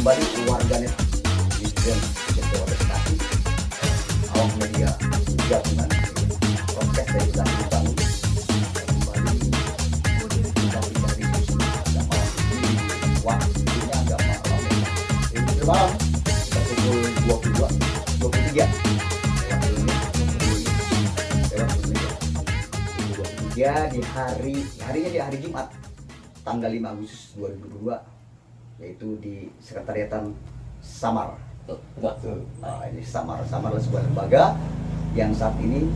kembali warganet netizen Jawa Bekasi, awak media gabungan proses dari Islami dibangun kembali dari diskusi agama di waktunya agama lain. Ini malam pukul 22:23 di harinya di hari Jumat tanggal 5 Agustus 2022, yaitu di Sekretariatan Samar. Betul. Ini Samar adalah sebuah lembaga yang saat ini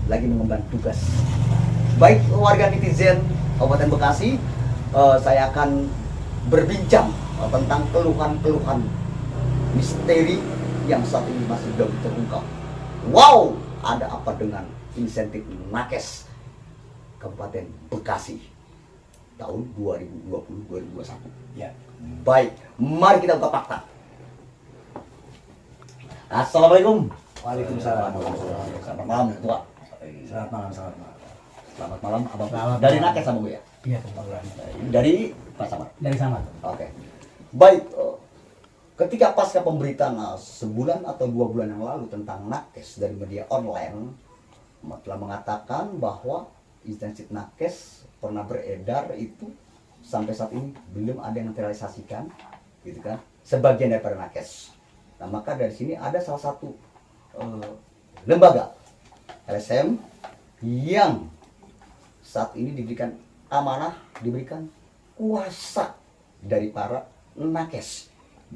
lagi mengemban tugas. Baik warga netizen Kabupaten Bekasi, saya akan berbincang tentang keluhan-keluhan misteri yang saat ini masih belum terungkap. Wow, ada apa dengan insentif nakes Kabupaten Bekasi tahun 2020-2021? Ya. Baik, mari kita buka fakta. Assalamualaikum. Waalaikumsalam. Selamat malam, Tua. Selamat malam. Selamat malam, Abang. Selamat Dari malam. nakes, Abang ya? Iya, kebetulan. Dari Pak Samar. Dari Samar. Oke. Baik, ketika pasca pemberitaan sebulan atau 2 bulan yang lalu tentang nakes dari media online telah mengatakan bahwa insentif nakes pernah beredar itu sampai saat ini belum ada yang terrealisasikan, gitu kan? Sebagian daripada nakes. Nah, maka dari sini ada salah satu lembaga LSM yang saat ini diberikan amanah, diberikan kuasa dari para nakes,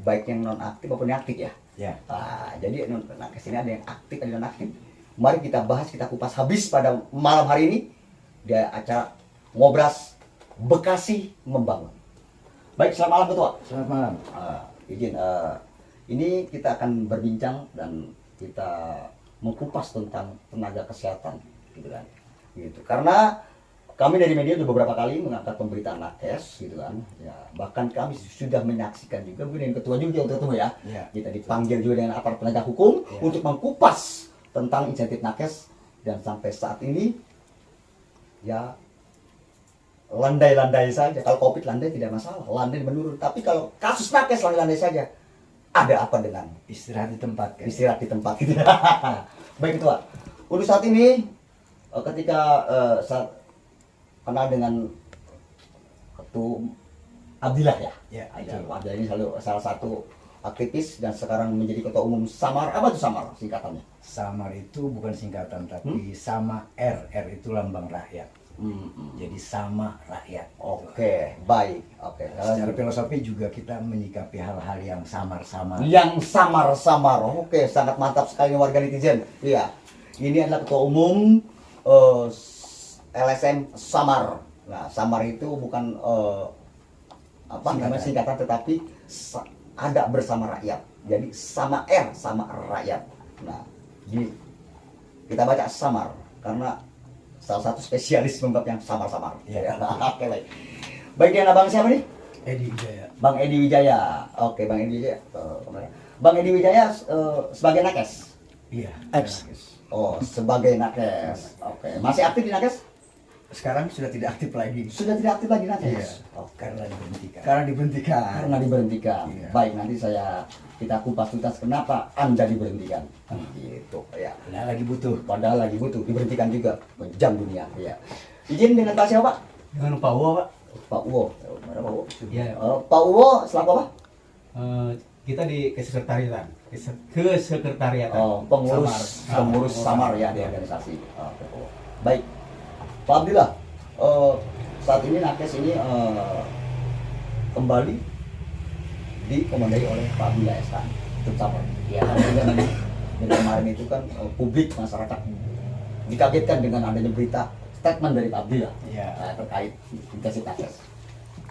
baik yang non aktif maupun yang aktif ya. Ya. Nah, jadi non nakes ini ada yang aktif, ada yang non aktif. Mari kita bahas, kita kupas habis pada malam hari ini di acara Ngobras Bekasi Membangun. Baik, selamat malam Ketua. Selamat malam. Izin, ini kita akan berbincang dan kita mengkupas tentang tenaga kesehatan, gitu kan. Gitu. Karena kami dari media sudah beberapa kali mengangkat pemberitaan nakes, gitu kan. Ya, bahkan kami sudah menyaksikan juga, mungkin Ketua juga untuk ketemu ya. Ya. Kita dipanggil juga dengan aparat penegak hukum Ya. untuk mengkupas tentang insentif nakes, dan sampai saat ini ya landai-landai saja. Kalau COVID landai tidak masalah, landai menurun. Tapi kalau kasus nakes landai-landai saja, ada apa dengan Istirahat di tempat kan? istirahat di tempat? Baik Ketua, untuk saat ini ketika saat kenal dengan Ketua Abdillah ya, Ya, Abdillah ini salah satu aktivis dan sekarang menjadi Ketua Umum Samar. Apa itu Samar singkatannya? Samar itu bukan singkatan, tapi sama R. R itu lambang rakyat. Jadi sama rakyat. Oke, baik. Oke. Secara filosofi juga kita menyikapi hal-hal yang samar-samar. Yang samar-samar. Oke, sangat mantap sekali warga netizen. Iya. Ini adalah Ketua Umum LSM Samar. Nah, Samar itu bukan apa namanya singkatan, tetapi ada bersama rakyat. Jadi sama R, sama rakyat. Nah, kita baca Samar karena salah satu spesialis membab yang samar-samar. Ya. Oke, baik. Baik, yang abang siapa nih? Edi Wijaya. Bang Edi Wijaya. Oke, Bang Edi Wijaya. Bang Edi Wijaya sebagai nakes. Iya. Ex. Oh, sebagai nakes. Oke. Masih aktif di nakes? Sekarang sudah tidak aktif lagi. Sudah tidak aktif lagi nakes. Iya. Oke. Karena diberhentikan. Karena diberhentikan. Iya. Baik, nanti kita kupas tuntas kenapa Anda diberhentikan. Gitu ya. Nah, lagi butuh. Padahal lagi butuh, diberhentikan juga jam dunia. Ya. Izin dengan Pak siapa, Pak? Dengan Pak Uwo, Pak. Pak Uwo. Mana Pak Uwo? Ya, Pak Uwo selaku apa? kita di kesekretariatan, kesekretariatan. Oh, pengurus Samar ya di organisasi. Oke, Pak Uwo. Baik, Pak Abdillah, saat ini nakes ini kembali dikomandai oleh Pak Abdillah SK. Itu Samar. Ya, dengan kemarin itu kan publik masyarakat dikagetkan dengan adanya berita statement dari Pak Abdillah terkait insentif nakes.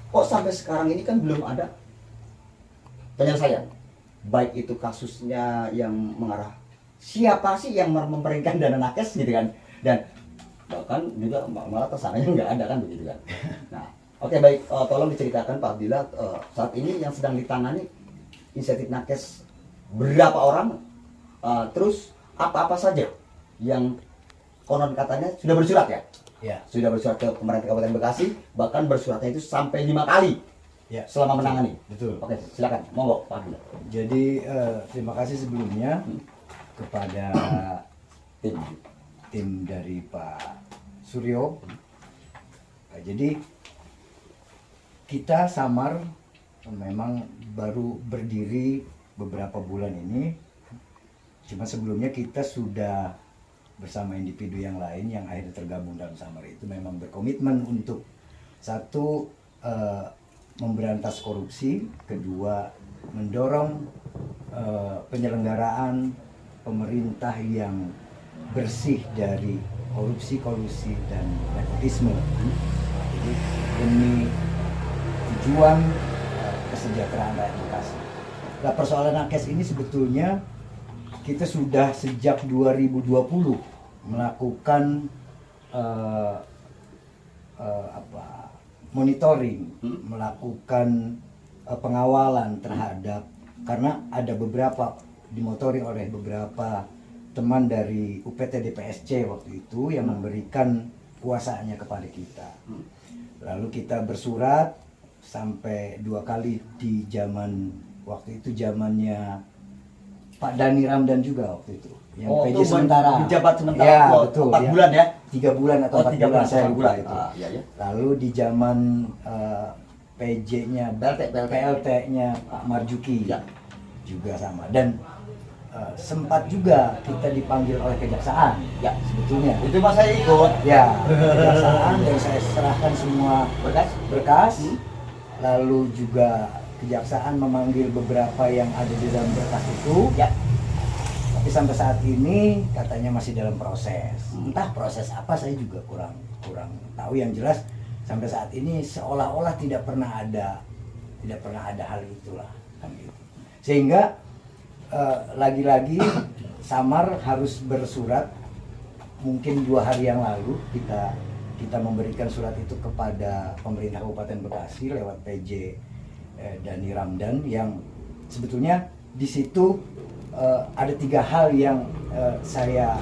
Kok sampai sekarang ini kan belum ada penyelesaian, baik itu kasusnya yang mengarah siapa sih yang memberikan dana nakes gitu kan, dan bahkan juga malah tersangkanya nggak ada kan begitu kan. Nah, oke, baik, tolong diceritakan Pak Abdillah saat ini yang sedang ditangani insentif nakes berapa orang, terus apa-apa saja yang konon katanya sudah bersurat ya? Ya. Sudah bersurat ke pemerintah Kabupaten Bekasi, bahkan bersuratnya itu sampai 5 kali. Ya, selama menangani. betul. Oke, silakan. Monggo, Pak Abdullah. Jadi terima kasih sebelumnya kepada tim dari Pak Suryo. Nah, jadi kita Samar memang baru berdiri beberapa bulan ini. Cuma sebelumnya kita sudah bersama individu yang lain yang akhirnya tergabung dalam Samar itu memang berkomitmen untuk satu memberantas korupsi, kedua mendorong penyelenggaraan pemerintah yang bersih dari korupsi, kolusi dan nepotisme. Jadi demi tujuan kesejahteraan rakyat Bekasi. Nah, persoalan nakes ini sebetulnya kita sudah sejak 2020 melakukan monitoring, melakukan pengawalan terhadap, karena ada beberapa dimotori oleh beberapa teman dari UPT DPSC waktu itu yang memberikan kuasanya kepada kita. Lalu kita bersurat sampai 2 kali di zaman waktu itu, zamannya Pak Dhani Ramdhan juga waktu itu. Yang PJ itu sementara. Menjabat sementara Ya, betul. 4 bulan ya? 3 bulan atau 4 3 bulan, saya 4 lupa bulan. itu. Iya, iya. Lalu di zaman PJ-nya, PLT-nya Pak Marjuki Ya. juga sama. Dan sempat juga kita dipanggil oleh kejaksaan, Ya. sebetulnya. Itu mas saya ikut. Ya, kejaksaan, dan saya serahkan semua berkas. Lalu juga kejaksaan memanggil beberapa yang ada di dalam berkas itu. Ya. Tapi sampai saat ini katanya masih dalam proses. Entah proses apa, saya juga kurang tahu. Yang jelas sampai saat ini seolah-olah tidak pernah ada hal itulah, kan gitu. Sehingga lagi-lagi Samar harus bersurat. Mungkin 2 hari yang lalu kita memberikan surat itu kepada pemerintah Kabupaten Bekasi lewat PJ Dhani Ramdhan, yang sebetulnya di situ ada 3 hal yang saya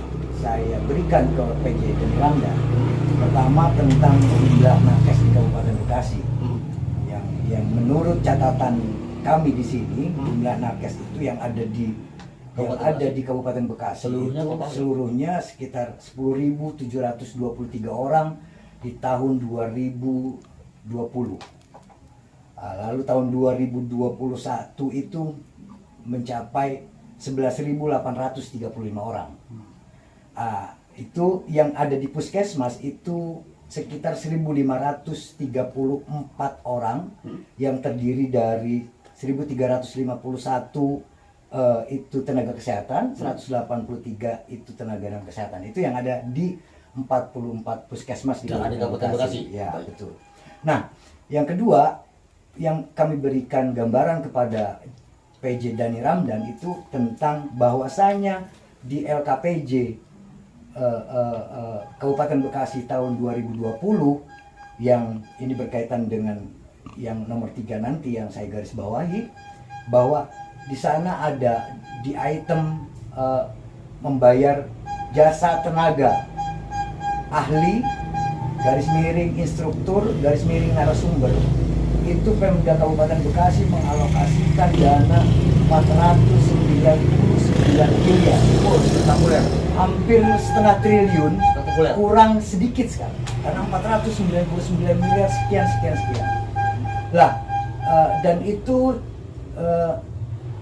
berikan ke PJ Dhani Ramdhan. Pertama, tentang jumlah nakes di Kabupaten Bekasi, yang menurut catatan kami di sini, jumlah nakes itu yang ada di Kabupaten Bekasi seluruhnya sekitar 10.723 orang di tahun 2020. Lalu tahun 2021 itu mencapai 11.835 orang. Itu yang ada di puskesmas itu sekitar 1.534 orang, yang terdiri dari 1.351 itu tenaga kesehatan, 183 itu tenaga non kesehatan. Itu yang ada di 44 puskesmas di Kabupaten Bekasi. Ya, betul. Nah, yang kedua yang kami berikan gambaran kepada PJ Dhani Ramdhan itu tentang bahwasanya di LKPJ Kabupaten Bekasi tahun 2020, yang ini berkaitan dengan yang nomor 3 nanti yang saya garis bawahi, bahwa di sana ada di item membayar jasa tenaga ahli > instruktur > narasumber, itu Pemda Kabupaten Bekasi mengalokasikan dana 499 miliar. Oh, spektakuler. Hampir setengah triliun, Spektakuler. kurang sedikit sekali. Karena 499 miliar sekian. Lah, dan itu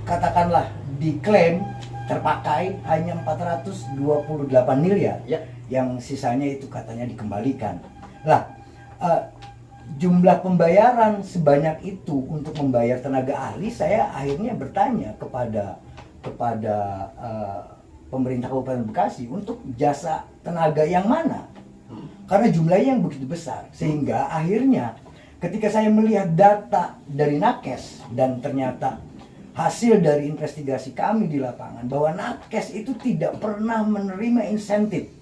katakanlah diklaim terpakai hanya 428 miliar. Ya. Yang sisanya itu katanya dikembalikan. Lah, jumlah pembayaran sebanyak itu untuk membayar tenaga ahli, saya akhirnya bertanya kepada pemerintah Kabupaten Bekasi untuk jasa tenaga yang mana, karena jumlahnya yang begitu besar. Sehingga akhirnya ketika saya melihat data dari Nakes, dan ternyata hasil dari investigasi kami di lapangan bahwa Nakes itu tidak pernah menerima insentif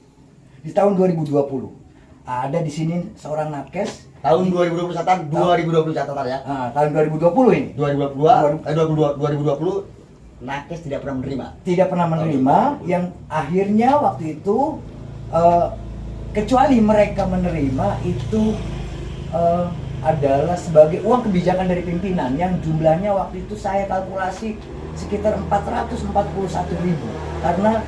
di tahun 2020. Ada di sini seorang Nakes Tahun 2020 catatan ya. tahun 2020 ini 2020 Nakes tidak pernah menerima. tidak pernah menerima, yang akhirnya waktu itu kecuali mereka menerima itu adalah sebagai uang kebijakan dari pimpinan yang jumlahnya waktu itu saya kalkulasi sekitar 441.000 karena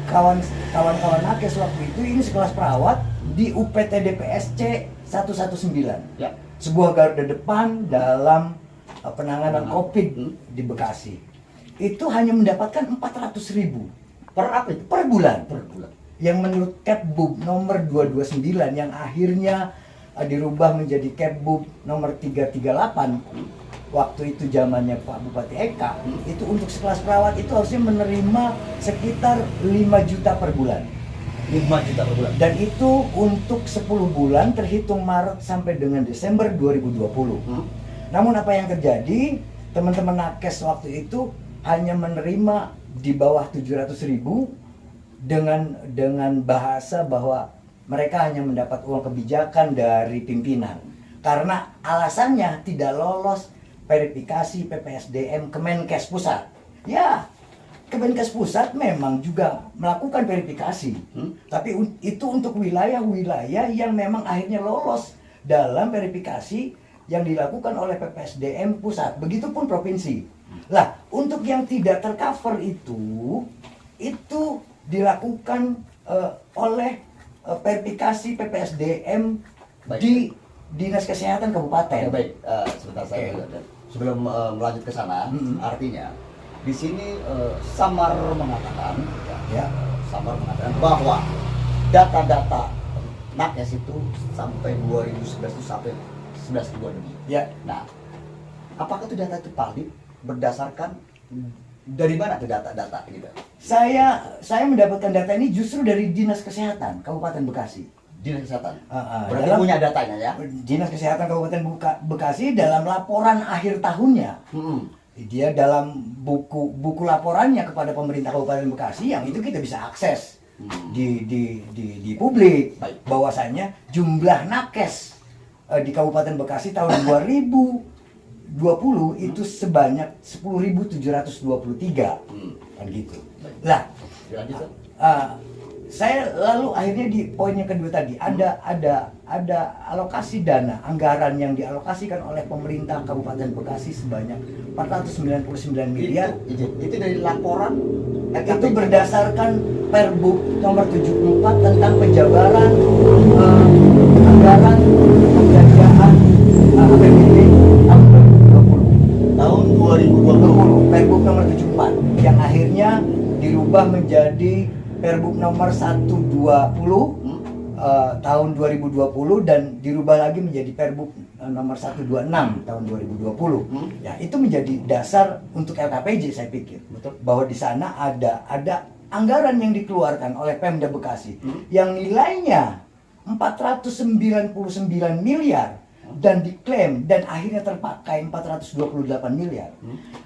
kawan-kawan nakes waktu itu ini sekelas perawat di UPT DPSC 119, Ya. sebuah garda depan dalam penanganan COVID di Bekasi. Itu hanya mendapatkan 400.000 Per apa itu? per bulan. Per bulan. Yang menurut Kepbub nomor 229 yang akhirnya dirubah menjadi Kepbub nomor 338 waktu itu zamannya Pak Bupati Eka, itu untuk sekelas perawat itu harusnya menerima sekitar 5 juta per bulan. 5 juta per bulan. Dan itu untuk 10 bulan terhitung Maret sampai dengan Desember 2020. Namun apa yang terjadi, teman-teman nakes waktu itu hanya menerima di bawah 700.000 dengan bahasa bahwa mereka hanya mendapat uang kebijakan dari pimpinan karena alasannya tidak lolos verifikasi PPSDM Kemenkes Pusat. Ya, Kemenkes Pusat memang juga melakukan verifikasi, tapi itu untuk wilayah-wilayah yang memang akhirnya lolos dalam verifikasi yang dilakukan oleh PPSDM Pusat. Begitupun provinsi. Lah, untuk yang tidak tercover itu dilakukan oleh verifikasi PPSDM Baik. di Dinas Kesehatan Kabupaten. Ya, baik, sebentar saya sebelum melanjut ke sana, artinya di sini Samar mengatakan, Ya. Samar mengatakan bahwa data-data nakes itu sampai 2011 itu sampai 11.000 lebih. Ya. Nah, apakah itu data itu valid berdasarkan dari mana tuh data-data gitu? Saya mendapatkan data ini justru dari Dinas Kesehatan Kabupaten Bekasi. Dinas Kesehatan. Berarti Dalam- punya datanya ya? Dinas Kesehatan Kabupaten Bekasi dalam laporan akhir tahunnya. Dia dalam buku laporannya kepada pemerintah Kabupaten Bekasi yang itu kita bisa akses di publik. Baik. Bahwasanya jumlah nakes di Kabupaten Bekasi tahun 2020 itu sebanyak 10.723 kan gitu. Lah, Dilanjut. saya lalu akhirnya di poin yang kedua tadi ada alokasi dana anggaran yang dialokasikan oleh pemerintah Kabupaten Bekasi sebanyak 499 miliar. Itu dari laporan Itu berdasarkan Perbuk nomor 74 tentang penjabaran anggaran pembelanjaan APBD tahun 2020. tahun 2020. Perbuk nomor 74 yang akhirnya dirubah menjadi Perbuk nomor 120 tahun 2020 dan dirubah lagi menjadi Perbuk nomor 126 tahun 2020. Ya, itu menjadi dasar untuk LKPJ saya pikir. Betul. Bahwa di sana ada anggaran yang dikeluarkan oleh Pemda Bekasi yang nilainya 499 miliar dan diklaim dan akhirnya terpakai 428 miliar.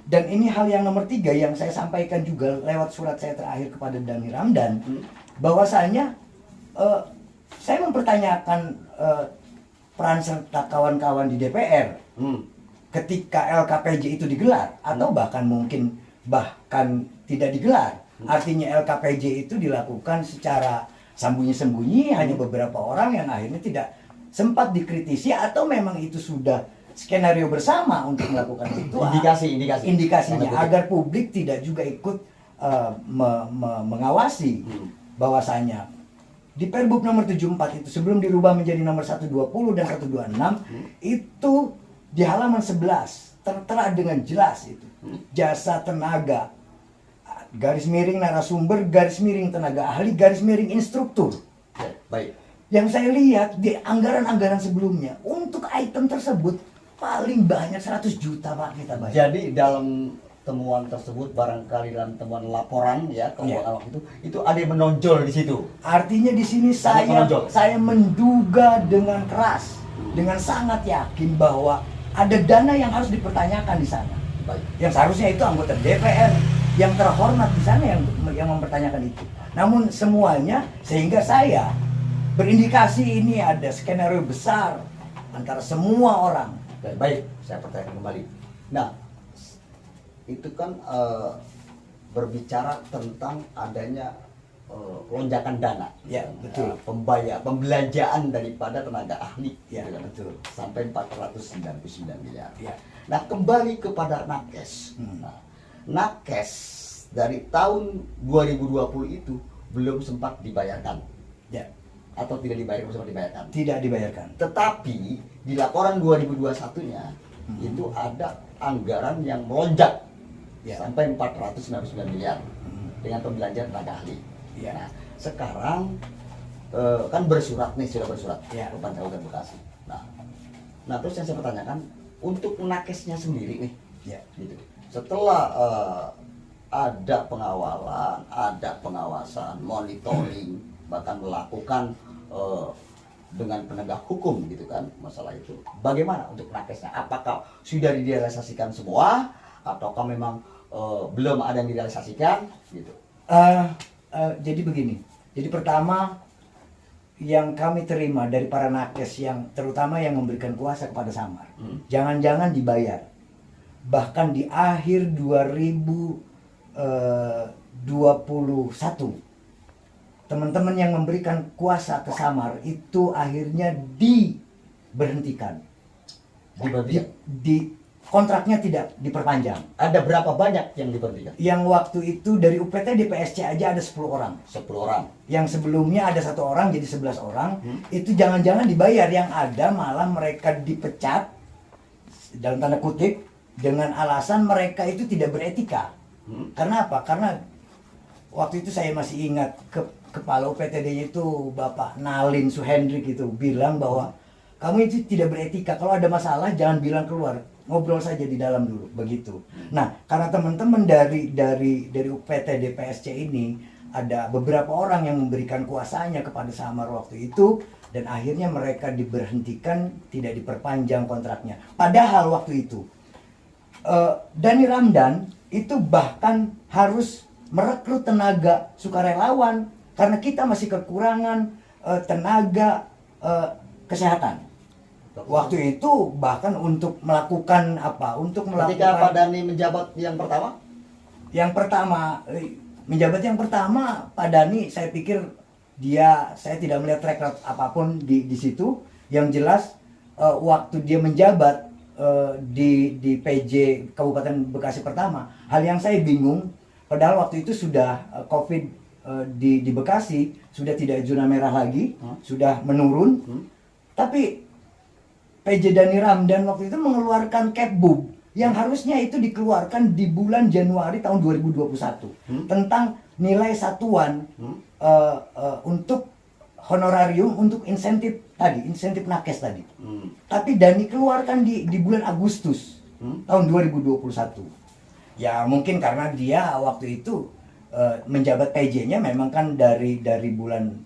Dan ini hal yang nomor 3 yang saya sampaikan juga lewat surat saya terakhir kepada Dhani Ramdan, bahwasanya saya mempertanyakan peran serta kawan-kawan di DPR ketika LKPJ itu digelar atau bahkan tidak digelar. Artinya LKPJ itu dilakukan secara sembunyi-sembunyi, hanya beberapa orang yang akhirnya tidak sempat dikritisi atau memang itu sudah skenario bersama untuk melakukan itu. Indikasinya agar publik tidak juga ikut mengawasi bahwasanya di Perbuk nomor 74 itu sebelum dirubah menjadi nomor 120 dan 126 itu di halaman 11 tertera dengan jelas itu jasa tenaga garis miring narasumber garis miring tenaga ahli garis miring instruktur. Baik. Yang saya lihat di anggaran-anggaran sebelumnya untuk item tersebut paling banyak 100 juta Pak kita bayar. Jadi dalam temuan tersebut barangkali dalam temuan laporan ya keuangan waktu itu ada yang menonjol di situ. Artinya di sini saya menduga dengan keras, dengan sangat yakin bahwa ada dana yang harus dipertanyakan di sana. Baik. Yang seharusnya itu anggota DPR yang terhormat di sana yang mempertanyakan itu. Namun semuanya sehingga saya berindikasi ini ada skenario besar antara semua orang. Baik, saya pertanyakan kembali. Nah, itu kan berbicara tentang adanya lonjakan dana. Ya, betul. Pembelanjaan daripada tenaga ahli. Ya, gitu kan. betul. Sampai 499 miliar. Ya. Nah, kembali kepada nakes. Nah, nakes dari tahun 2020 itu belum sempat dibayarkan. Ya, Atau tidak dibayar, sempat dibayarkan. tidak dibayarkan. Tetapi di laporan 2021-nya itu ada anggaran yang melonjak Ya. sampai 499 miliar dengan pembelanjaan tenaga ahli. Ya. Nah, sekarang kan bersurat nih, sudah bersurat Ya. ke Kabupaten Bekasi. Nah, terus yang saya pertanyakan untuk nakesnya sendiri nih, Ya. gitu. Setelah ada pengawalan, ada pengawasan, monitoring, bahkan melakukan dengan penegak hukum gitu kan masalah itu. Bagaimana untuk nakesnya? Apakah sudah direalisasikan semua ataukah memang belum ada yang direalisasikan gitu? Jadi begini. Jadi pertama yang kami terima dari para nakes yang terutama yang memberikan kuasa kepada Samar, jangan-jangan dibayar. Bahkan di akhir 2021 teman-teman yang memberikan kuasa ke Samar itu akhirnya diberhentikan. Di kontraknya tidak diperpanjang. Ada berapa banyak yang diberhentikan? Yang waktu itu dari UPT DPSC aja ada 10 orang. 10 orang. Yang sebelumnya ada 1 orang jadi 11 orang. Itu jangan-jangan dibayar, yang ada malah mereka dipecat dalam tanda kutip dengan alasan mereka itu tidak beretika. Karena apa? Karena waktu itu saya masih ingat kepala UPTD itu Bapak Nalin Suhendrik itu bilang bahwa kamu itu tidak beretika, kalau ada masalah jangan bilang keluar, ngobrol saja di dalam dulu, begitu. Nah, karena teman-teman dari UPT DPSC ini ada beberapa orang yang memberikan kuasanya kepada Samar waktu itu dan akhirnya mereka diberhentikan, tidak diperpanjang kontraknya. Padahal waktu itu Dhani Ramdan itu bahkan harus merekrut tenaga sukarelawan karena kita masih kekurangan tenaga kesehatan. Waktu itu bahkan untuk melakukan apa? Untuk melakukan. Ketika Pak Dhani menjabat yang pertama? Yang pertama menjabat yang pertama Pak Dhani, saya pikir saya tidak melihat track record apapun di situ. Yang jelas waktu dia menjabat di PJ Kabupaten Bekasi pertama, hal yang saya bingung. Padahal waktu itu sudah COVID di Bekasi sudah tidak zona merah lagi, sudah menurun. Tapi PJ Dhani Ramdan waktu itu mengeluarkan Kepbub yang harusnya itu dikeluarkan di bulan Januari tahun 2021 tentang nilai satuan untuk honorarium untuk insentif nakes tadi. Tapi Dhani keluarkan di bulan Agustus tahun 2021. Ya mungkin karena dia waktu itu menjabat PJ-nya memang kan dari bulan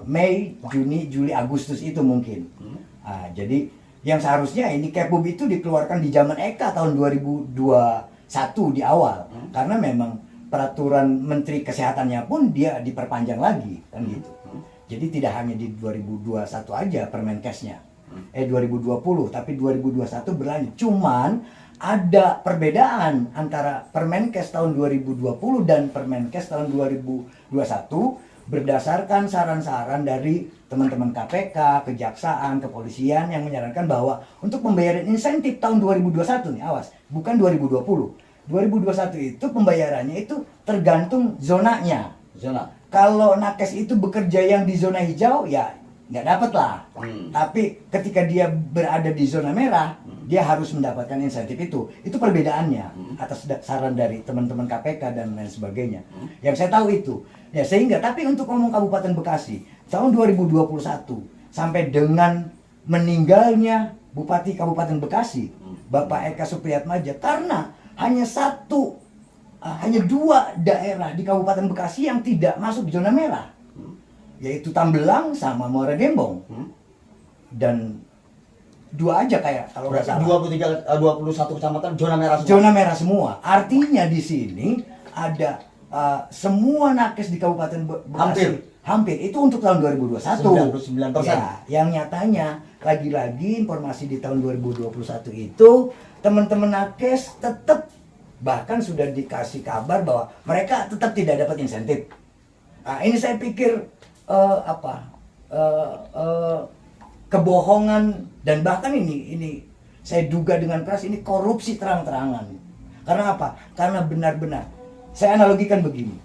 Mei, Juni, Juli, Agustus itu mungkin. Jadi yang seharusnya ini Kepbub itu dikeluarkan di zaman Eka tahun 2021 di awal, karena memang peraturan Menteri Kesehatannya pun dia diperpanjang lagi kan gitu. Jadi tidak hanya di 2021 aja Permenkesnya, 2020, tapi 2021 berlanjut. Cuman ada perbedaan antara Permenkes tahun 2020 dan Permenkes tahun 2021 berdasarkan saran-saran dari teman-teman KPK, Kejaksaan, Kepolisian yang menyarankan bahwa untuk pembayaran insentif tahun 2021 nih, awas, bukan 2020. 2021 itu pembayarannya itu tergantung zonanya. Zona. Kalau nakes itu bekerja yang di zona hijau, ya nggak dapat lah. Tapi ketika dia berada di zona merah, dia harus mendapatkan insentif itu. Itu perbedaannya atas saran dari teman-teman KPK dan lain sebagainya. Yang saya tahu itu. Ya sehingga, tapi untuk ngomong Kabupaten Bekasi, tahun 2021 sampai dengan meninggalnya Bupati Kabupaten Bekasi, Bapak Eka Supriyatmaja, karena hanya 2 daerah di Kabupaten Bekasi yang tidak masuk zona merah, yaitu Tambelang sama Muara Gembong. Dan 2 aja kayak kalau nggak salah. 21 kecamatan zona merah semua. Zona merah semua. Artinya di sini ada semua nakes di Kabupaten Bekasi. Hampir itu untuk tahun 2021. 99%. Ya, yang nyatanya lagi-lagi informasi di tahun 2021 itu teman-teman nakes tetap bahkan sudah dikasih kabar bahwa mereka tetap tidak dapat insentif. Nah, ini saya pikir kebohongan, dan bahkan ini saya duga dengan keras ini korupsi terang-terangan. Karena apa? Karena benar-benar saya analogikan begini.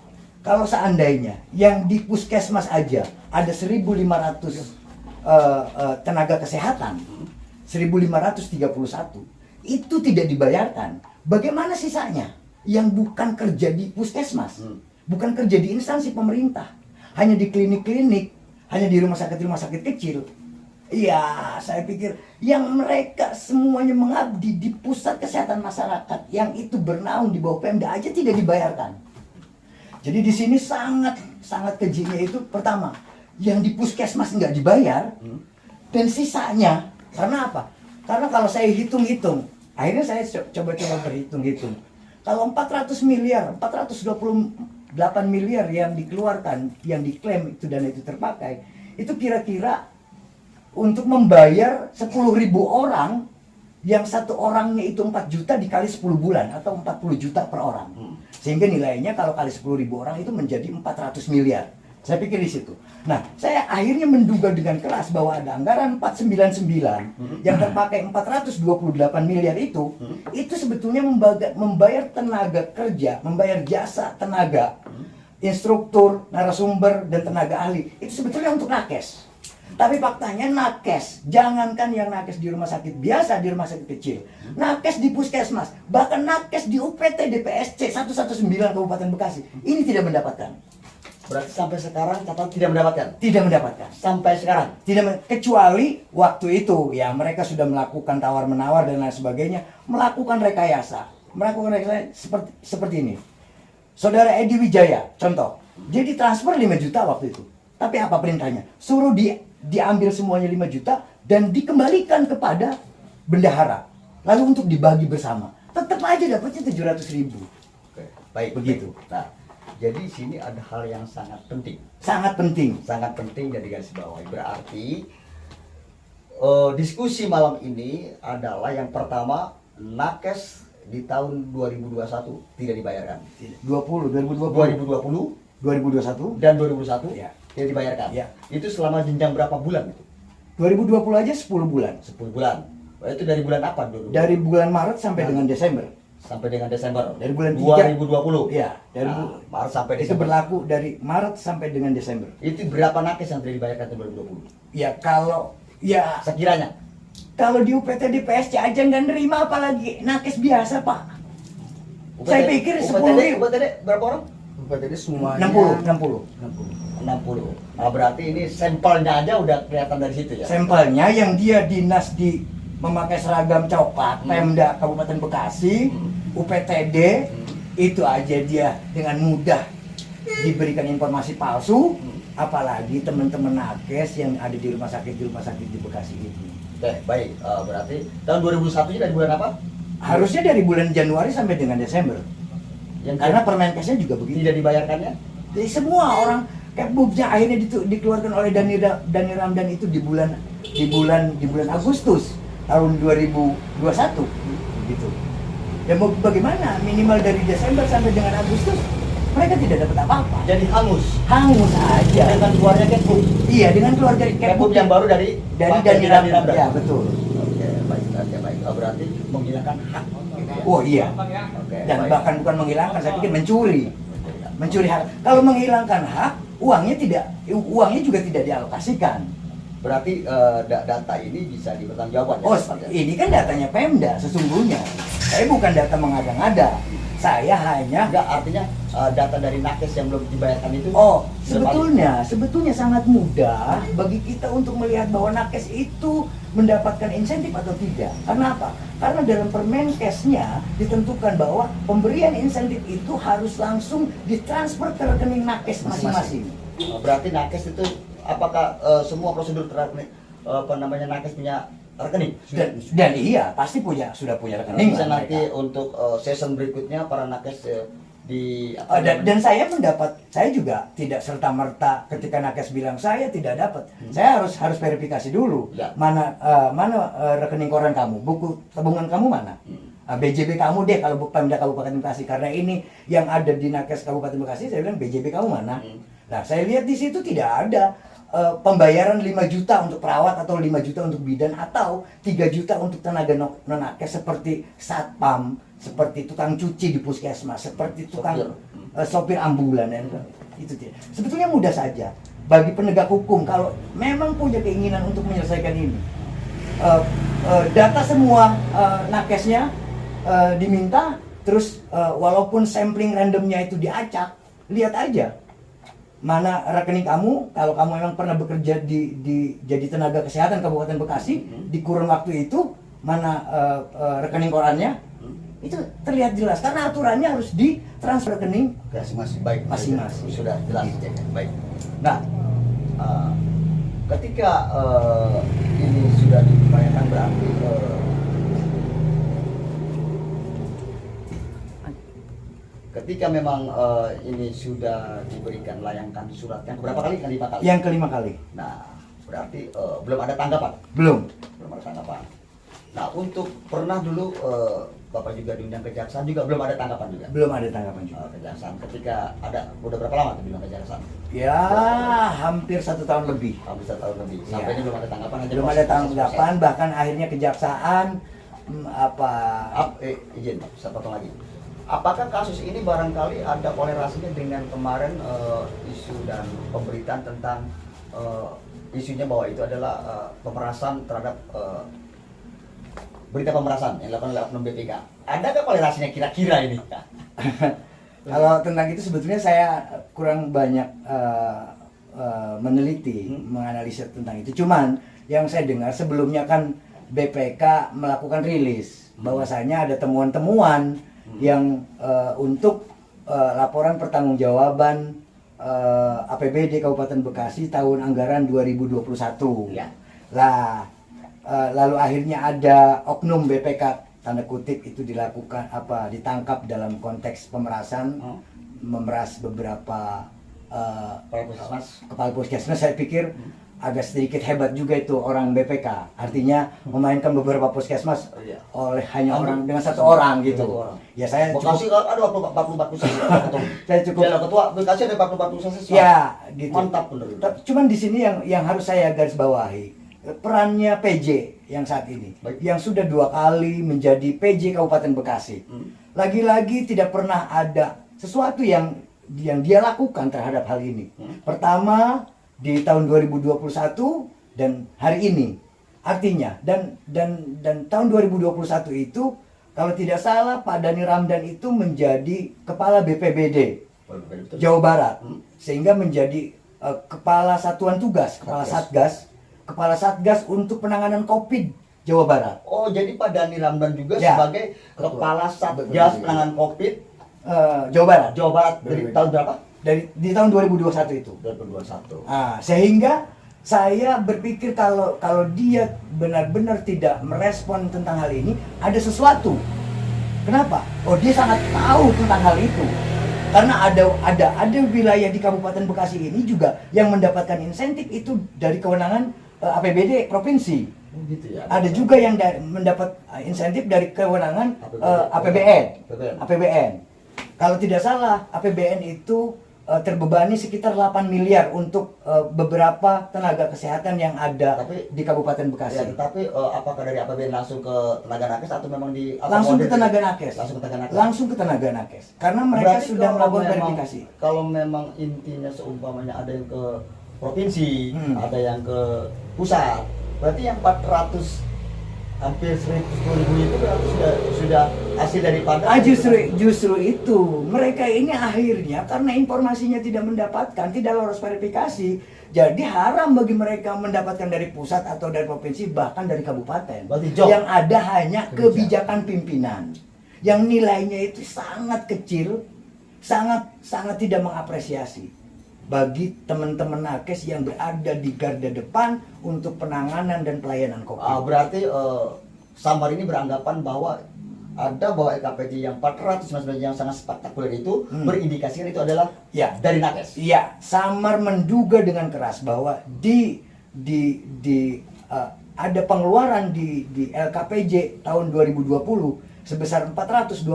Kalau seandainya yang di puskesmas aja ada 1.500 tenaga kesehatan, 1.531 itu tidak dibayarkan. Bagaimana sisanya yang bukan kerja di puskesmas, bukan kerja di instansi pemerintah, hanya di klinik-klinik, hanya di rumah sakit kecil? Iya, saya pikir yang mereka semuanya mengabdi di pusat kesehatan masyarakat yang itu bernaung di bawah Pemda aja tidak dibayarkan. Jadi di sini sangat kejinya itu pertama, yang di puskesmas nggak dibayar, dan sisanya karena apa? Karena kalau saya hitung-hitung, akhirnya saya coba-coba berhitung-hitung. Kalau 400 miliar, 428 miliar yang dikeluarkan, yang diklaim itu dana itu terpakai, itu kira-kira untuk membayar 10.000 orang, yang satu orangnya itu 4 juta dikali 10 bulan atau 40 juta per orang. Sehingga nilainya kalau kali 10.000 orang itu menjadi 400 miliar. Saya pikir di situ. Nah, saya akhirnya menduga dengan keras bahwa ada anggaran 499 yang terpakai 428 miliar itu sebetulnya membayar tenaga kerja, membayar jasa tenaga, instruktur, narasumber, dan tenaga ahli. Itu sebetulnya untuk nakes. Tapi faktanya nakes, jangankan yang nakes di rumah sakit biasa, di rumah sakit kecil, nakes di puskesmas, bahkan nakes di UPT DPSC 119 Kabupaten Bekasi, ini tidak mendapatkan. Berarti sampai sekarang catat tidak mendapatkan? Tidak mendapatkan. Sampai sekarang? Kecuali waktu itu, ya mereka sudah melakukan tawar-menawar dan lain sebagainya, melakukan rekayasa seperti ini. Saudara Edi Wijaya, contoh, dia ditransfer 5 juta waktu itu. Tapi apa perintahnya? Suruh diambil semuanya 5 juta dan dikembalikan kepada bendahara. Lalu untuk dibagi bersama. Tetap aja dapatnya 700.000. Oke, baik begitu. Nah, jadi sini ada hal yang sangat penting. Sangat penting. Sangat penting dari garis bawahi. Berarti diskusi malam ini adalah yang pertama, nakes di tahun 2021 tidak dibayarkan. 2021 dan 2021 ya, tidak dibayarkan. Ya. Itu selama jenjang berapa bulan itu? 2020 aja 10 bulan. 10 bulan. Itu dari bulan apa dulu? Dari bulan Maret sampai dengan Desember. Sampai dengan Desember. Dari bulan 3, 2020. Iya, dari Maret sampai itu Desember. berlaku dari Maret sampai dengan Desember. Itu berapa nakes yang tidak dibayarkan tahun 2020? Ya kalau sekiranya kalau di UPT di PSC aja nggak nerima, apalagi nakes biasa, Pak. Saya pikir 10.000. UPTD berapa orang? UPTD semuanya 60. 60. Nah, berarti ini sampelnya aja udah kelihatan dari situ ya. Sampelnya yang dia dinas memakai seragam coklat, Pemda Kabupaten Bekasi, UPTD, itu aja dia dengan mudah diberikan informasi palsu, apalagi teman-teman nakes yang ada di rumah sakit di Bekasi itu. Oke, baik. Berarti tahun 2001 ini dari bulan apa? Harusnya dari bulan Januari sampai dengan Desember. Karena Permenkesnya juga begitu. Tidak dibayarkannya? Jadi semua orang Kepbubnya akhirnya dikeluarkan oleh Dhani Ramdan itu di bulan Agustus tahun 2021 gitu. Ya mau bagaimana, minimal dari Desember sampai dengan Agustus mereka tidak dapat apa-apa. Jadi hangus aja dengan keluarga Kepbub. Iya, dengan keluarga Kepbub yang baru dari Dhani Ramdan. Ya, betul. Oke, baik. Berarti menghilangkan hak. Oh iya. Oke, Dan baik. bahkan bukan menghilangkan, saya pikir mencuri hak. Kalau menghilangkan hak, uangnya juga tidak dialokasikan. Berarti data ini bisa dipertanggungjawabkan. Oh, ini kan datanya Pemda sesungguhnya. Saya bukan data mengada-ngada. Saya hanya artinya data dari nakes yang belum dibayarkan itu. Oh, sebetulnya sangat mudah bagi kita untuk melihat bahwa nakes itu mendapatkan insentif atau tidak. Karena apa? Karena dalam Permenkesnya ditentukan bahwa pemberian insentif itu harus langsung ditransfer ke rekening nakes masing-masing. Berarti nakes itu apakah semua prosedur nakes punya rekening? Dan iya, pasti sudah punya rekening. Bisa nanti untuk season berikutnya para nakes dan saya juga tidak serta-merta ketika nakes bilang saya tidak dapat. Saya harus verifikasi dulu. Ya. Mana rekening koran kamu, buku tabungan kamu mana? BJB kamu deh kalau Pemda Kabupaten Bekasi, karena ini yang ada di Nakes Kabupaten Bekasi. Saya bilang BJB kamu mana? Nah, saya lihat di situ tidak ada pembayaran 5 juta untuk perawat atau 5 juta untuk bidan atau 3 juta untuk tenaga non-nakes seperti satpam, seperti tukang cuci di puskesmas, seperti tukang sopir ambulan dan itu tidak. Sebetulnya mudah saja bagi penegak hukum kalau memang punya keinginan untuk menyelesaikan ini. Data semua nakesnya diminta, terus walaupun sampling randomnya itu diacak, lihat aja mana rekening kamu, kalau kamu memang pernah bekerja di jadi tenaga kesehatan Kabupaten Bekasi, di kurun waktu itu mana rekening korannya, itu terlihat jelas karena aturannya harus ditransfer rekening Masing-masing. Baik, masing-masing. sudah jelas. Baik. Nah, ketika ini sudah dibayarkan berarti ketika memang ini sudah diberikan layangkan surat yang berapa kali? Kelima kali. Yang kelima kali. Nah, berarti belum ada tanggapan. Belum. Belum ada tanggapan. Nah, untuk pernah dulu Bapak juga diundang kejaksaan juga belum ada tanggapan juga. Belum ada tanggapan juga. Kejaksaan ketika ada udah berapa lama tuh diundang kejaksaan? Ya, hampir 1 tahun lebih. Hampir 1 tahun lebih. Ya. Sampai ini belum ada tanggapan. hanya Belum proses- ada tanggapan, bahkan akhirnya kejaksaan izin, saya potong lagi. Apakah kasus ini barangkali ada kolerasinya dengan kemarin isu dan pemberitaan tentang isunya bahwa itu adalah pemerasan terhadap berita pemerasan yang dilakukan oleh oknum BPK. Adakah kolerasinya kira-kira ini? Kalau tentang itu sebetulnya saya kurang banyak meneliti, menganalisa tentang itu. Cuman yang saya dengar sebelumnya kan BPK melakukan rilis bahwasanya ada temuan-temuan yang untuk laporan pertanggungjawaban APBD Kabupaten Bekasi tahun anggaran 2021. Ya. Lah, lalu akhirnya ada oknum BPK tanda kutip itu dilakukan ditangkap dalam konteks pemerasan, memeras beberapa kepala puskesmas. Saya pikir agak sedikit hebat juga itu orang BPK, artinya memainkan beberapa puskesmas oleh hanya orang dengan satu orang gitu. Ya saya Bekasi cukup, ada 44 puskesmas. saya cukup Ya, ketua Bekasi ada 44 puskesmas. ya gitu. Mantap bener. Cuman di sini yang harus saya garis bawahi perannya PJ yang saat ini, Baik. yang sudah 2 kali menjadi PJ Kabupaten Bekasi. Lagi-lagi tidak pernah ada sesuatu yang dia lakukan terhadap hal ini. Pertama di tahun 2021 dan hari ini. Artinya dan tahun 2021 itu kalau tidak salah Pak Dhani Ramdan itu menjadi kepala BPBD Jawa Barat, sehingga menjadi kepala satuan tugas, kepala satgas untuk penanganan COVID Jawa Barat. Oh, jadi Pak Dhani Ramdan juga Ya. sebagai kepala Satgas penanganan COVID Jawa Barat Jawa Barat dari tahun berapa? di tahun 2021 itu. 2021. Sehingga saya berpikir kalau dia benar-benar tidak merespon tentang hal ini, ada sesuatu. Kenapa? Oh, dia sangat tahu tentang hal itu. Karena ada wilayah di Kabupaten Bekasi ini juga yang mendapatkan insentif itu dari kewenangan APBD provinsi. Oh, gitu ya. Ada juga yang mendapat insentif dari kewenangan APBN. Kalau tidak salah, APBN itu terbebani sekitar 8 miliar untuk beberapa tenaga kesehatan yang ada di Kabupaten Bekasi. Ya, tetapi apakah dari APBN langsung ke tenaga nakes atau memang Langsung ke tenaga nakes. Langsung ke tenaga nakes. Karena mereka Berarti sudah kalau melakukan memang- verifikasi. Kalau memang intinya seumpamanya ada yang ke provinsi, ada yang ke pusat, berarti yang 400 hampir 110.000 itu berarti sudah hasil daripada Justru itu mereka ini akhirnya karena informasinya tidak mendapatkan, tidak lolos verifikasi, jadi haram bagi mereka mendapatkan dari pusat atau dari provinsi bahkan dari kabupaten. Berarti job. Yang ada hanya kebijakan pimpinan yang nilainya itu sangat kecil, sangat tidak mengapresiasi bagi teman-teman nakes yang berada di garda depan untuk penanganan dan pelayanan COVID. berarti Samar ini beranggapan bahwa LKPD yang 419 yang sangat spektakuler itu berindikasikan itu adalah Ya. dari nakes. Iya, Samar menduga dengan keras bahwa ada pengeluaran di LKPJ tahun 2020 sebesar 428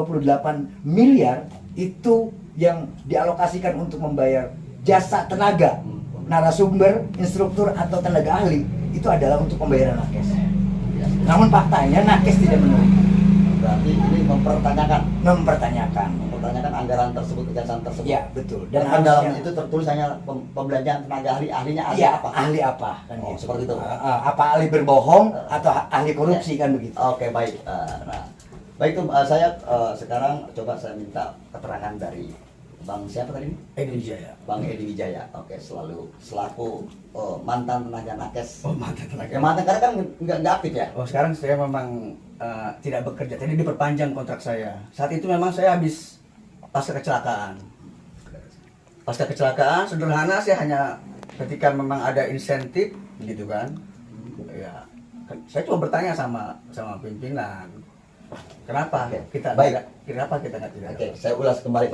miliar itu yang dialokasikan untuk membayar jasa tenaga, narasumber, instruktur atau tenaga ahli itu adalah untuk pembayaran nakes. Namun faktanya nakes tidak menerima. Berarti ini mempertanyakan Mempertanyakan anggaran tersebut, kejaksaan tersebut. ya betul. Dan Dan dalam harusnya itu tertulis hanya pembelanjaan tenaga ahli, ahlinya ahli iya, apa? ahli apa kan Oh, gitu. seperti itu. Apa ahli berbohong atau ahli korupsi kan begitu. Oke, baik. Nah, baik tuh, saya sekarang coba saya minta keterangan dari Bang siapa tadi? Indonesia ya. Bang Edi Wijaya. Oke, selaku mantan tenaga nakes. Oh, mantan tenaga. Ya, mantan karena kan nggak aktif ya. Oh, sekarang saya memang tidak bekerja. Tadi diperpanjang kontrak saya. Saat itu memang saya habis pasca kecelakaan. Pasca kecelakaan sederhana, saya hanya ketika memang ada insentif gitu kan. Ya, saya cuma bertanya sama pimpinan. Kenapa Oke, kita baik. kenapa kita nggak tidak? Oke, saya ulas kembali.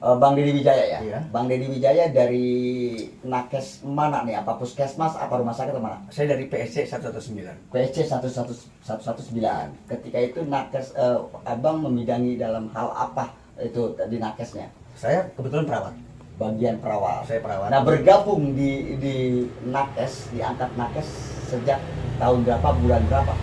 Bang Deddy Wijaya ya. Iya. Bang Deddy Wijaya dari nakes mana nih? Apa puskesmas, apa rumah sakit atau mana? Saya dari PSC 119. PC 119. Ketika itu nakes Abang membidangi dalam hal apa itu di nakesnya? Saya kebetulan perawat. Bagian perawat. Saya perawat. Nah, bergabung di nakes, diangkat nakes sejak tahun berapa, bulan berapa?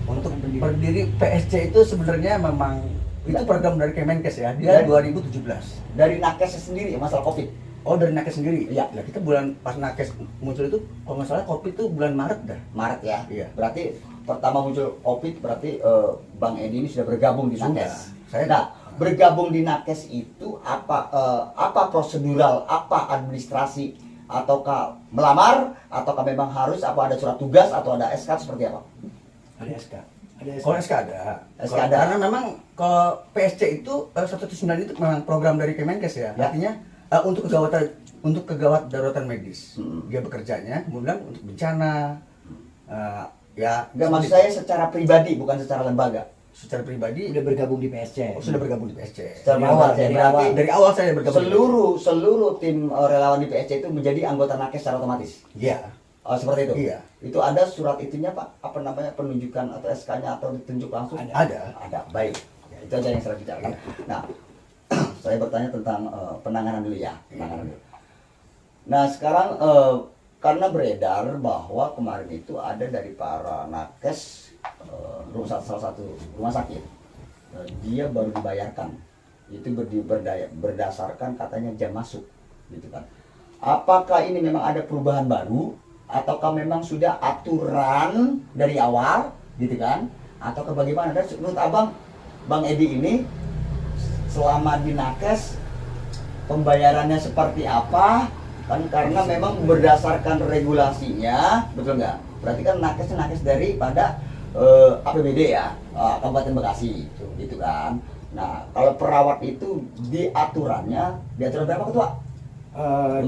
Untuk berdiri PSC itu sebenarnya memang itu program dari Kemenkes ya. Dia Dan- 2017. Dari nakes sendiri masalah Covid. Oh, dari nakes sendiri? Iya. Nah, kita bulan pas nakes muncul itu kalau nggak salah Covid itu bulan Maret dah. Maret ya. Iya. Berarti pertama muncul Covid berarti Bang Edi ini sudah bergabung di Sudah. nakes. Saya- Nah, bergabung di nakes itu apa prosedural, apa administrasi, ataukah melamar, ataukah memang harus, apa ada surat tugas atau ada SK seperti apa? Ada SK. Ada SK. Kalau SK ada. SK ada. Karena memang kalau PSC itu 119 itu memang program dari Kemenkes ya. Ya. Artinya untuk kegawat daruratan medis. Dia bekerjanya kemudian untuk bencana. Ya Enggak, maksud saya secara pribadi bukan secara lembaga. secara pribadi Udah bergabung di PSC. sudah bergabung di PSC. Secara Dari awal, pribadi, dari berarti awal. Dari awal saya bergabung. seluruh tim relawan di PSC itu menjadi anggota nakes secara otomatis. Iya. Oh, seperti itu. Iya. Itu ada surat itunya Pak, apa namanya, penunjukan atau SK-nya atau ditunjuk langsung? Ada. Ada. Baik. Ya, itu aja yang saya bicarakan. Nah, saya bertanya tentang penanganan dulu ya. Penanganan dulu. Nah, sekarang karena beredar bahwa kemarin itu ada dari para nakes salah satu rumah sakit, dia baru dibayarkan. Itu berdasarkan katanya jam masuk, gitu kan. Apakah ini memang ada perubahan baru ataukah memang sudah aturan dari awal, gitu kan? Ataukah bagaimana? Dan menurut Abang, Bang Edi ini selama di nakes pembayarannya seperti apa? Kan karena memang berdasarkan regulasinya, betul nggak? Berarti kan nakes daripada APBD ya, Kabupaten Bekasi, gitu kan. Nah, kalau perawat itu di aturan berapa Ketua?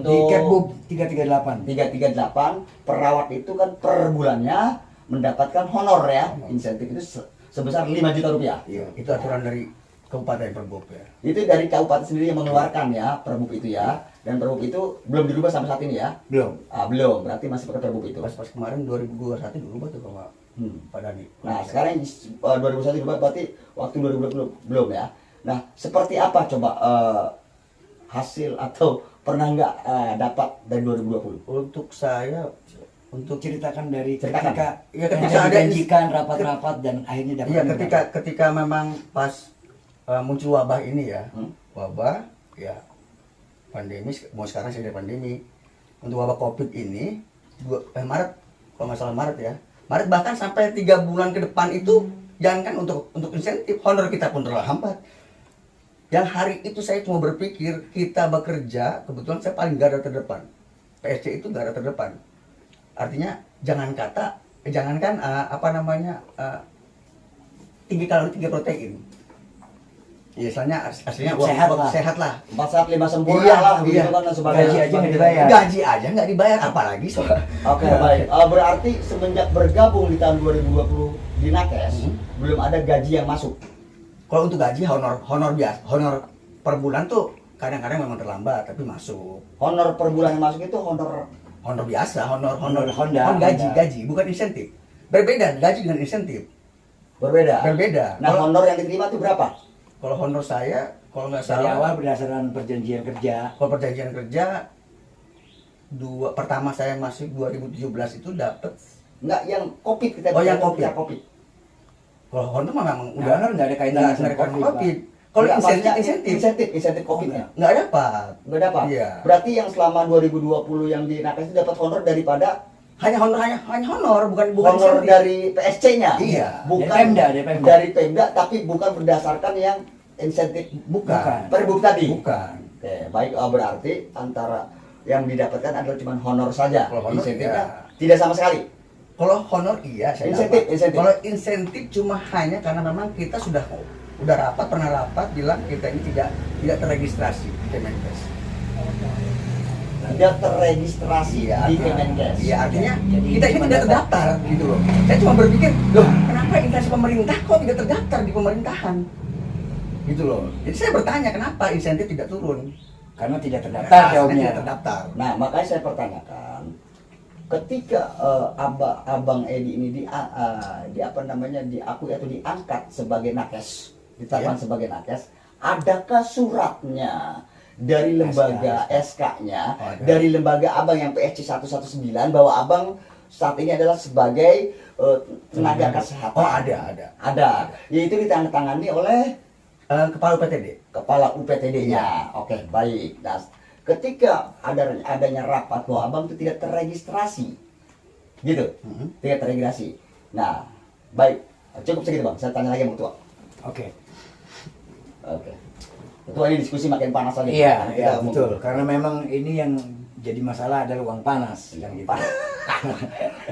Di Kepbub 338. 338, perawat itu kan per bulannya mendapatkan honor ya, insentif itu sebesar 5 juta rupiah. Iya, itu aturan dari Kabupaten Perbup ya. Itu dari kabupaten sendiri yang mengeluarkan ya, Perbup itu ya. Dan Perbup itu belum dirubah sampai saat ini ya. Belum. Belum, berarti masih pakai Perbup itu. Pas kemarin 2021 dirubah tuh sama Pak Dani. Nah, sekarang 2021 dirubah, berarti waktu 2020 belum ya. Nah, seperti apa coba hasil atau pernah nggak dapat dari 2020? Untuk saya Ceritakan dari Ceritakan. ketika Ya, yang ketika ada dijanjikan rapat-rapat dan akhirnya dapat. iya ketika memang pas muncul wabah ini ya. Wabah ya pandemi, mau sekarang sih ada pandemi. Untuk wabah Covid ini Maret, kalau nggak salah Maret ya. Maret bahkan sampai 3 bulan ke depan itu jangankan untuk insentif, honor kita pun terhambat. Yang hari itu saya cuma berpikir kita bekerja, kebetulan saya paling garda terdepan. PSC itu garda terdepan. Artinya jangankan tinggi kalori, tinggi protein. Ya, istilahnya aslinya Sehat lah. 4 saat 5 sempurna Iya, lah, begitu iya. kan dan sebagainya. Gaji aja nggak dibayar. Gaji aja nggak dibayar, apalagi soal. Oke, baik. Berarti semenjak bergabung di tahun 2020 di Nakes, belum ada gaji yang masuk. Kalau untuk gaji honor biasa, honor per bulan tuh kadang-kadang memang terlambat tapi masuk. Honor per bulan yang masuk itu Honor biasa, honor Honda, gaji, bukan insentif. Berbeda gaji dengan insentif. Berbeda. Berbeda. Nah, honor yang diterima itu berapa? Kalau honor saya, kalau nggak Dari salah, awal berdasarkan perjanjian kerja. kalau perjanjian kerja pertama saya masuk 2017 itu dapat. Enggak, yang Covid kita Oh, yang bicara Covid. Covid. Kalau honor memang Udah udah honor nggak ada kaitannya sama nggak ada COVID, COVID. Pak. Kalau Enggak, maksudnya insentif Covidnya. nggak dapat. Enggak dapat. Iya. Berarti yang selama 2020 yang di Nakes itu dapat honor daripada Hanya honor, bukan honor insentif. dari PSC-nya. Iya. Bukan Dari Pemda. dari Pemda, tapi bukan berdasarkan yang insentif Bukan. perbuk tadi. Bukan. Oke, baik, berarti antara yang didapatkan adalah cuma honor saja. Kalau honor, Insentifnya iya. tidak sama sekali. Kalau honor iya saya Insentif, dapat. insentif. Kalau insentif cuma hanya karena memang kita sudah pernah rapat bilang kita ini tidak terregistrasi di Kemenkes. Tidak terregistrasi Iya, di artinya- Kemenkes. Iya, artinya Jadi kita ini cuma tidak dapat. terdaftar gitu loh. Saya cuma berpikir, loh, kenapa instansi pemerintah kok tidak terdaftar di pemerintahan? Gitu loh. Jadi saya bertanya kenapa insentif tidak turun? Karena tidak terdaftar Karena jawabnya. tidak terdaftar. Nah, makanya saya pertanyakan, ketika Abang Edi ini di apa namanya diakui atau diangkat sebagai nakes, ditetapkan Iya. sebagai nakes, adakah suratnya dari lembaga SK-nya, Oh, ada. dari lembaga Abang yang PSC 119 bahwa Abang saat ini adalah sebagai tenaga kesehatan? Oh, ada. Ada. Yaitu ditandatangani oleh Kepala UPTD. kepala UPTD-nya. Oke, baik. Nah, ketika adanya rapat bahwa Abang itu tidak terregistrasi, gitu, tidak terregistrasi. Nah, baik, cukup segitu Bang. Saya tanya lagi sama Ketua. Oke. Oke. Ketua, ini diskusi makin panas lagi. Iya, Karena iya mau- betul. Karena memang ini yang jadi masalah adalah uang panas. Yang Kan gitu. panas.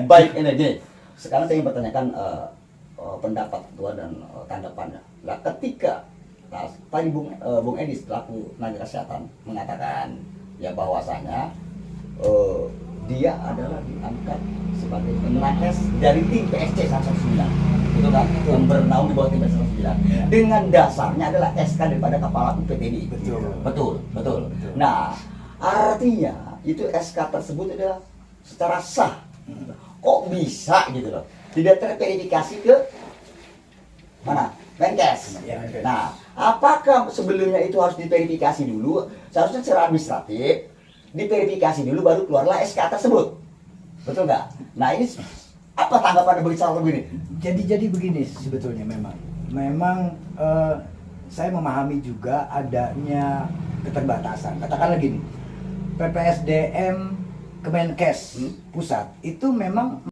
Baik, ini gini. Sekarang saya ingin bertanyakan pendapat Ketua dan tanggapannya. Nah, ketika tadi Bung Edi selaku tenaga kesehatan mengatakan ya bahwasanya dia adalah diangkat sebagai nakes dari tim PSC 119, betul kan? Yang bernaung di bawah tim PSC 119. Dengan dasarnya adalah SK daripada kepala UPTD. Betul. Betul. Nah, artinya itu SK tersebut adalah secara sah. Kok bisa gitu loh? Tidak terverifikasi ke mana? Menkes. Ya, Menkes. Nah, apakah sebelumnya itu harus diverifikasi dulu? Seharusnya secara administratif diverifikasi dulu baru keluarlah SK tersebut. Betul nggak? Nah, ini apa tanggapan bagi soal begini? Jadi begini sebetulnya memang saya memahami juga adanya keterbatasan. Katakanlah gini, PPSDM Kemenkes pusat itu memang